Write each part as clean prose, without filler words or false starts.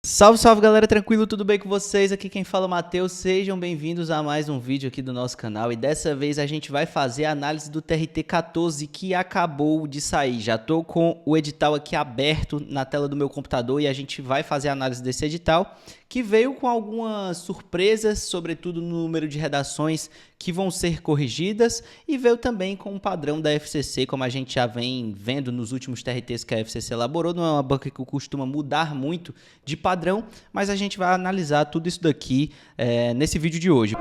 Salve, salve galera, tranquilo? Tudo bem com vocês? Aqui quem fala é o Matheus, sejam bem-vindos a mais um vídeo aqui do nosso canal e dessa vez a gente vai fazer a análise do TRT14 que acabou de sair. Já tô com o edital aqui aberto na tela do meu computador e a gente vai fazer a análise desse edital que veio com algumas surpresas, sobretudo no número de redações que vão ser corrigidas e veio também com um padrão da FCC, como a gente já vem vendo nos últimos TRTs que a FCC elaborou. Não é uma banca que costuma mudar muito de padrão, mas a gente vai analisar tudo isso daqui nesse vídeo de hoje.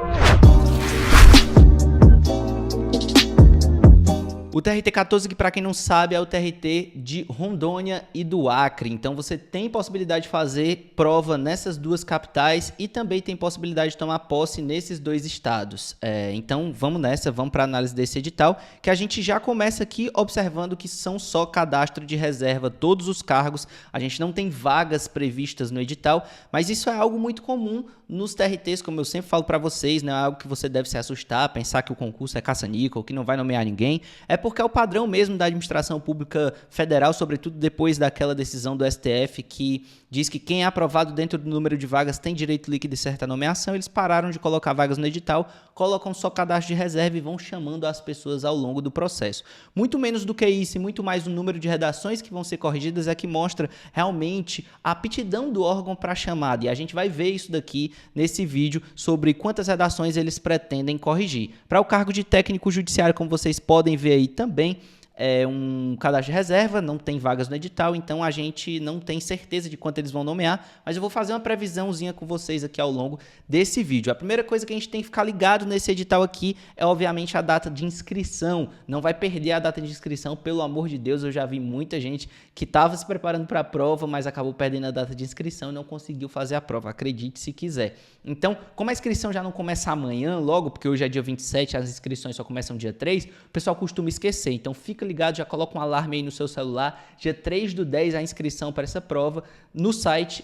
O TRT14, que para quem não sabe, é o TRT de Rondônia e do Acre. Então você tem possibilidade de fazer prova nessas duas capitais e também tem possibilidade de tomar posse nesses dois estados. Então vamos nessa, vamos para a análise desse edital, que a gente já começa aqui observando que são só cadastro de reserva todos os cargos. A gente não tem vagas previstas no edital, mas isso é algo muito comum nos TRTs, como eu sempre falo para vocês, não é algo que você deve se assustar, pensar que o concurso é caça-níquel, que não vai nomear ninguém. É porque é o padrão mesmo da administração pública federal, sobretudo depois daquela decisão do STF que diz que quem é aprovado dentro do número de vagas tem direito líquido de certa nomeação. Eles pararam de colocar vagas no edital, colocam só cadastro de reserva e vão chamando as pessoas ao longo do processo. Muito menos do que isso e muito mais o número de redações que vão ser corrigidas é que mostra realmente a aptidão do órgão para a chamada. E a gente vai ver isso daqui nesse vídeo sobre quantas redações eles pretendem corrigir. Para o cargo de técnico judiciário, como vocês podem ver aí também, é um cadastro de reserva, não tem vagas no edital, então a gente não tem certeza de quanto eles vão nomear, mas eu vou fazer uma previsãozinha com vocês aqui ao longo desse vídeo. A primeira coisa que a gente tem que ficar ligado nesse edital aqui é obviamente a data de inscrição. Não vai perder a data de inscrição, pelo amor de Deus. Eu já vi muita gente que estava se preparando para a prova, mas acabou perdendo a data de inscrição e não conseguiu fazer a prova, acredite se quiser. Então, como a inscrição já não começa amanhã logo, porque hoje é dia 27, as inscrições só começam dia 3, o pessoal costuma esquecer, então fica ligado, já coloca um alarme aí no seu celular, dia 3/10 a inscrição para essa prova no site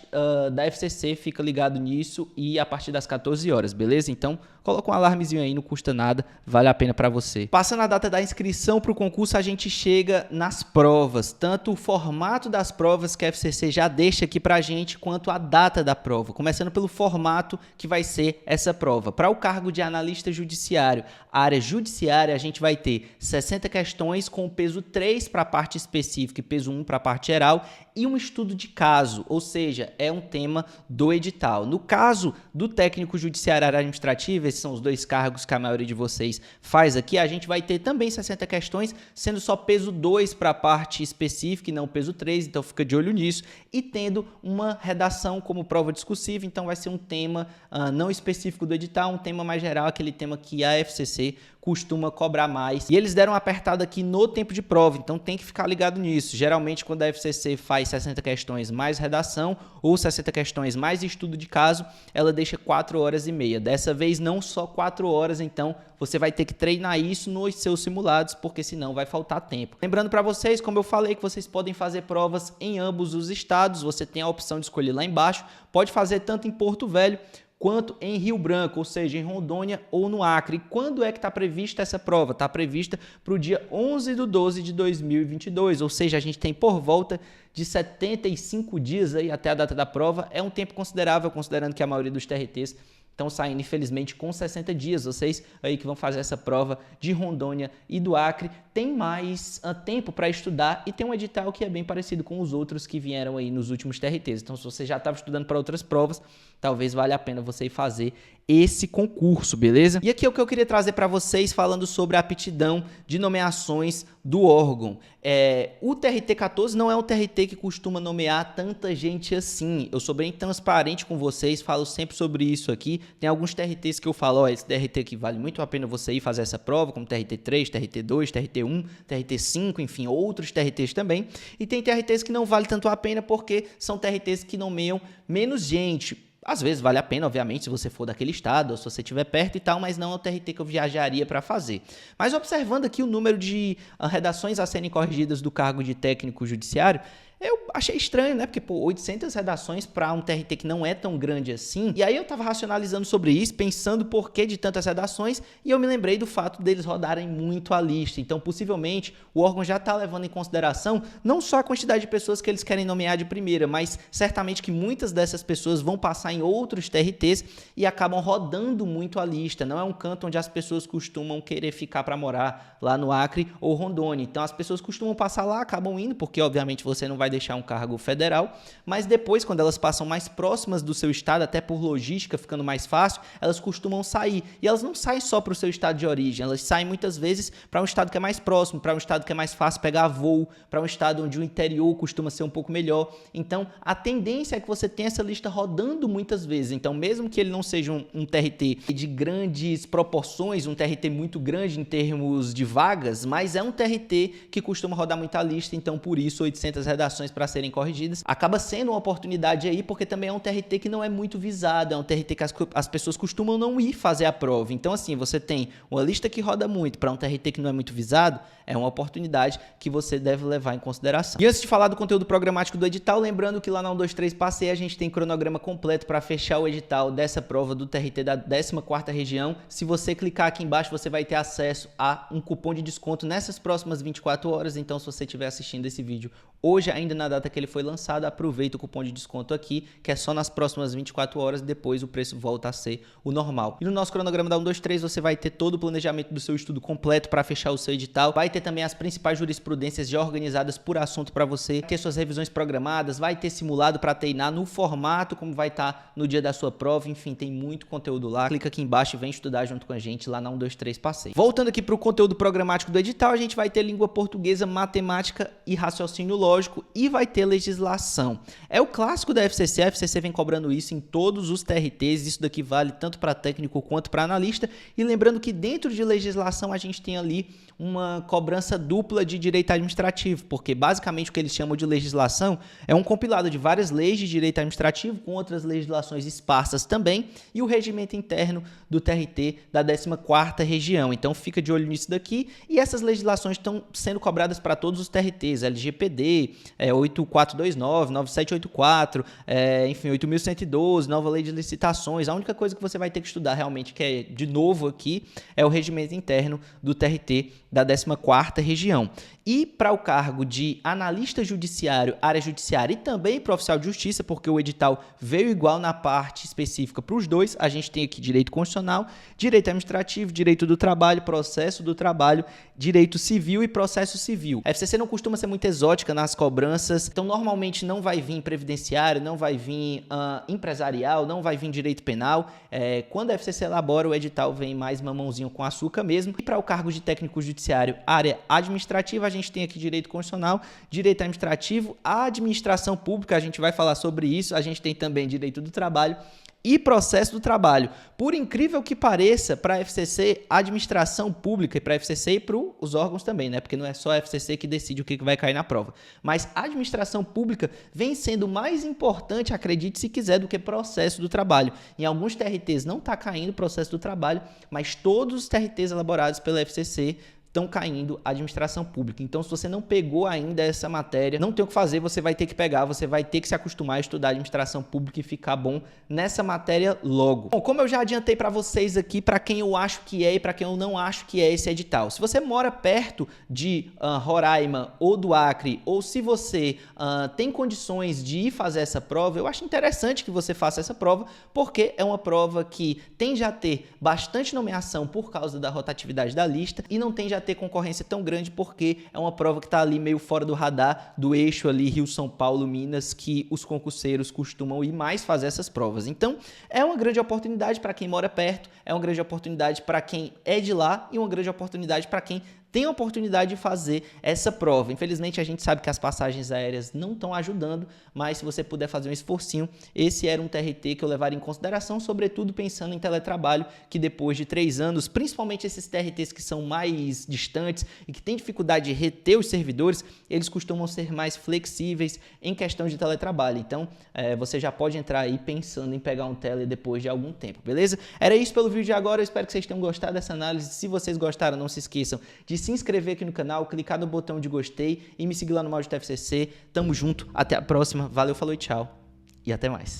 da FCC, fica ligado nisso e a partir das 14 horas, beleza? Então coloca um alarmezinho aí, não custa nada, vale a pena para você. Passando a data da inscrição para o concurso, a gente chega nas provas, tanto o formato das provas que a FCC já deixa aqui para a gente, quanto a data da prova, começando pelo formato que vai ser essa prova. Para o cargo de analista judiciário, área judiciária, a gente vai ter 60 questões com peso 3 para a parte específica e peso 1 para a parte geral e um estudo de caso, ou seja, é um tema do edital. No caso do técnico judiciário área administrativa, esses são os dois cargos que a maioria de vocês faz aqui, a gente vai ter também 60 questões, sendo só peso 2 para a parte específica e não peso 3, então fica de olho nisso, e tendo uma redação como prova discursiva, então vai ser um tema não específico do edital, um tema mais geral, aquele tema que a FCC costuma cobrar mais. E eles deram uma apertada aqui no tempo de prova, então tem que ficar ligado nisso. Geralmente, quando a FCC faz 60 questões mais redação ou 60 questões mais estudo de caso, ela deixa 4 horas e meia. Dessa vez, não só 4 horas, então você vai ter que treinar isso nos seus simulados, porque senão vai faltar tempo. Lembrando para vocês, como eu falei, que vocês podem fazer provas em ambos os estados, você tem a opção de escolher lá embaixo, pode fazer tanto em Porto Velho, quanto em Rio Branco, ou seja, em Rondônia ou no Acre. E quando é que está prevista essa prova? Está prevista para o dia 11/12 de 2022, ou seja, a gente tem por volta de 75 dias aí até a data da prova. É um tempo considerável, considerando que a maioria dos TRTs estão saindo, infelizmente, com 60 dias. Vocês aí que vão fazer essa prova de Rondônia e do Acre tem mais tempo para estudar e tem um edital que é bem parecido com os outros que vieram aí nos últimos TRTs. Então, se você já estava estudando para outras provas, talvez valha a pena você ir fazer esse concurso, beleza? E aqui é o que eu queria trazer para vocês falando sobre a aptidão de nomeações do órgão. O TRT14 não é um TRT que costuma nomear tanta gente assim. Eu sou bem transparente com vocês, falo sempre sobre isso aqui. Tem alguns TRTs que eu falo, ó, esse TRT que vale muito a pena você ir fazer essa prova, como TRT3, TRT2, TRT1, TRT5, enfim, outros TRTs também. E tem TRTs que não vale tanto a pena porque são TRTs que nomeiam menos gente. Às vezes vale a pena, obviamente, se você for daquele estado ou se você estiver perto e tal, mas não é o TRT que eu viajaria para fazer. Mas observando aqui o número de redações a serem corrigidas do cargo de técnico judiciário, Eu achei estranho, né? Porque, pô, 800 redações para um TRT que não é tão grande assim. E aí eu tava racionalizando sobre isso, pensando o porquê de tantas redações, e eu me lembrei do fato deles rodarem muito a lista. Então, possivelmente, o órgão já tá levando em consideração não só a quantidade de pessoas que eles querem nomear de primeira, mas certamente que muitas dessas pessoas vão passar em outros TRTs e acabam rodando muito a lista. Não é um canto onde as pessoas costumam querer ficar para morar, lá no Acre ou Rondônia. Então, as pessoas costumam passar lá, acabam indo, porque obviamente você não vai deixar um cargo federal, mas depois, quando elas passam mais próximas do seu estado, até por logística ficando mais fácil, elas costumam sair. E elas não saem só para o seu estado de origem, elas saem muitas vezes para um estado que é mais próximo, para um estado que é mais fácil pegar voo, para um estado onde o interior costuma ser um pouco melhor. Então, a tendência é que você tenha essa lista rodando muitas vezes. Então, mesmo que ele não seja um TRT de grandes proporções, um TRT muito grande em termos de vagas, mas é um TRT que costuma rodar muita lista, então por isso 800 redações para serem corrigidas. Acaba sendo uma oportunidade aí, porque também é um TRT que não é muito visado, é um TRT que as pessoas costumam não ir fazer a prova. Então, assim, você tem uma lista que roda muito para um TRT que não é muito visado, é uma oportunidade que você deve levar em consideração. E antes de falar do conteúdo programático do edital, lembrando que lá na 123 Passei a gente tem cronograma completo para fechar o edital dessa prova do TRT da 14ª região. Se você clicar aqui embaixo, você vai ter acesso a um cupom de desconto nessas próximas 24 horas. Então, se você estiver assistindo esse vídeo hoje, ainda na data que ele foi lançado, aproveita o cupom de desconto aqui, que é só nas próximas 24 horas, depois o preço volta a ser o normal. E no nosso cronograma da 123 você vai ter todo o planejamento do seu estudo completo para fechar o seu edital, vai ter também as principais jurisprudências já organizadas por assunto para você, vai ter suas revisões programadas, vai ter simulado para treinar no formato como vai estar no dia da sua prova, enfim, tem muito conteúdo lá. Clica aqui embaixo e vem estudar junto com a gente lá na 123 Passei. Voltando aqui para o conteúdo programático do edital, a gente vai ter língua portuguesa, matemática e raciocínio lógico e vai ter legislação. É o clássico da FCC, a FCC vem cobrando isso em todos os TRTs, isso daqui vale tanto para técnico quanto para analista, e lembrando que dentro de legislação a gente tem ali uma cobrança dupla de direito administrativo, porque basicamente o que eles chamam de legislação é um compilado de várias leis de direito administrativo, com outras legislações esparsas também, e o regimento interno do TRT da 14ª região. Então fica de olho nisso daqui, e essas legislações estão sendo cobradas para todos os TRTs, LGPD, 8429, 9784, enfim, 8112, nova lei de licitações. A única coisa que você vai ter que estudar realmente, que é de novo aqui, é o regimento interno do TRT da 14ª região. E para o cargo de analista judiciário, área judiciária e também para oficial de justiça, porque o edital veio igual na parte específica para os dois, a gente tem aqui direito constitucional, direito administrativo, direito do trabalho, processo do trabalho, direito civil e processo civil. A FCC não costuma ser muito exótica nas cobranças, então normalmente não vai vir previdenciário, não vai vir empresarial, não vai vir direito penal. Quando a FCC elabora o edital, vem mais mamãozinho com açúcar mesmo. E para o cargo de técnico judiciário, área administrativa, a gente tem aqui direito constitucional, direito administrativo, administração pública, a gente vai falar sobre isso, a gente tem também direito do trabalho e processo do trabalho. Por incrível que pareça, para a FCC, a administração pública, e para a FCC e para os órgãos também, né? Porque não é só a FCC que decide o que vai cair na prova. Mas a administração pública vem sendo mais importante, acredite se quiser, do que processo do trabalho. Em alguns TRTs não está caindo processo do trabalho, mas todos os TRTs elaborados pela FCC estão caindo a administração pública. Então, se você não pegou ainda essa matéria, não tem o que fazer, você vai ter que pegar, você vai ter que se acostumar a estudar administração pública e ficar bom nessa matéria logo. Bom, como eu já adiantei para vocês aqui, para quem eu acho que é e para quem eu não acho que é esse edital. Se você mora perto de Roraima ou do Acre, ou se você tem condições de ir fazer essa prova, eu acho interessante que você faça essa prova, porque é uma prova que tende a ter bastante nomeação por causa da rotatividade da lista e não tende a ter concorrência tão grande, porque é uma prova que está ali meio fora do radar do eixo ali Rio, São Paulo, Minas, que os concurseiros costumam ir mais fazer essas provas. Então, é uma grande oportunidade para quem mora perto, é uma grande oportunidade para quem é de lá e uma grande oportunidade para quem tem a oportunidade de fazer essa prova. Infelizmente, a gente sabe que as passagens aéreas não estão ajudando, mas se você puder fazer um esforcinho, esse era um TRT que eu levaria em consideração, sobretudo pensando em teletrabalho, que depois de 3 anos, principalmente esses TRTs que são mais distantes e que têm dificuldade de reter os servidores, eles costumam ser mais flexíveis em questão de teletrabalho. Então, você já pode entrar aí pensando em pegar um tele depois de algum tempo, beleza? Era isso pelo vídeo de agora, eu espero que vocês tenham gostado dessa análise. Se vocês gostaram, não se esqueçam de de se inscrever aqui no canal, clicar no botão de gostei e me seguir lá no Mal de TFCC. Tamo junto, até a próxima, valeu, falou e tchau. E até mais.